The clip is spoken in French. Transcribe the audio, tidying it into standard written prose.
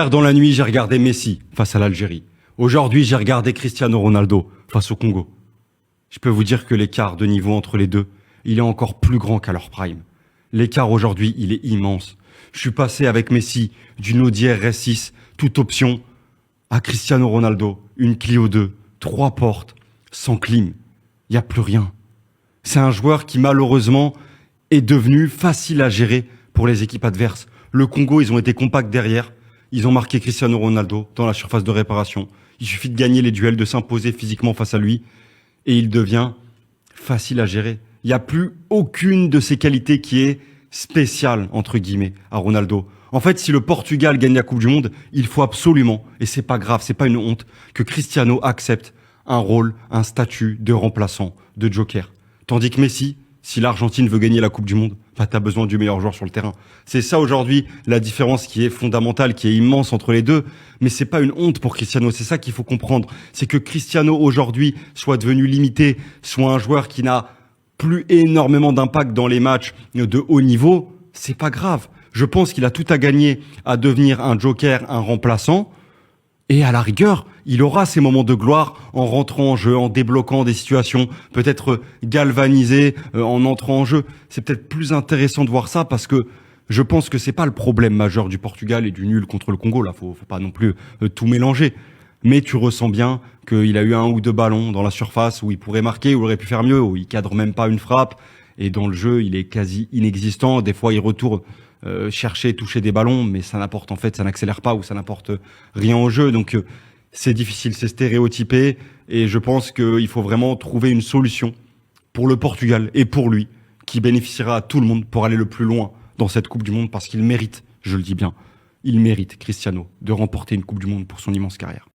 Hier, dans la nuit, j'ai regardé Messi face à l'Algérie. Aujourd'hui, j'ai regardé Cristiano Ronaldo face au Congo. Je peux vous dire que l'écart de niveau entre les deux, il est encore plus grand qu'à leur prime. L'écart aujourd'hui, il est immense. Je suis passé avec Messi d'une Audi RS6, toute option, à Cristiano Ronaldo, une Clio 2, 3 portes, sans clim. Il n'y a plus rien. C'est un joueur qui malheureusement est devenu facile à gérer pour les équipes adverses. Le Congo, ils ont été compacts derrière. Ils ont marqué Cristiano Ronaldo dans la surface de réparation. Il suffit de gagner les duels, de s'imposer physiquement face à lui. Et il devient facile à gérer. Il n'y a plus aucune de ses qualités qui est spéciale, entre guillemets, à Ronaldo. En fait, si le Portugal gagne la Coupe du Monde, il faut absolument, et c'est pas grave, c'est pas une honte, que Cristiano accepte un rôle, un statut de remplaçant, de joker. Tandis que Messi, si l'Argentine veut gagner la Coupe du Monde, bah, t'as besoin du meilleur joueur sur le terrain. C'est ça aujourd'hui la différence qui est fondamentale, qui est immense entre les deux. Mais c'est pas une honte pour Cristiano, c'est ça qu'il faut comprendre. C'est que Cristiano aujourd'hui soit devenu limité, soit un joueur qui n'a plus énormément d'impact dans les matchs de haut niveau, c'est pas grave. Je pense qu'il a tout à gagner à devenir un joker, un remplaçant. Et à la rigueur, il aura ses moments de gloire en rentrant en jeu, en débloquant des situations, peut-être galvanisé en entrant en jeu. C'est peut-être plus intéressant de voir ça parce que je pense que c'est pas le problème majeur du Portugal et du nul contre le Congo. Là, faut pas non plus tout mélanger. Mais tu ressens bien qu'il a eu un ou deux ballons dans la surface où il pourrait marquer, où il aurait pu faire mieux, où il cadre même pas une frappe. Et dans le jeu, il est quasi inexistant. Des fois, il retourne chercher, toucher des ballons, mais ça n'apporte en fait, ça n'accélère pas ou ça n'apporte rien au jeu. Donc c'est difficile, c'est stéréotypé. Et je pense qu'il faut vraiment trouver une solution pour le Portugal et pour lui, qui bénéficiera à tout le monde pour aller le plus loin dans cette Coupe du Monde, parce qu'il mérite, je le dis bien, il mérite, Cristiano, de remporter une Coupe du Monde pour son immense carrière.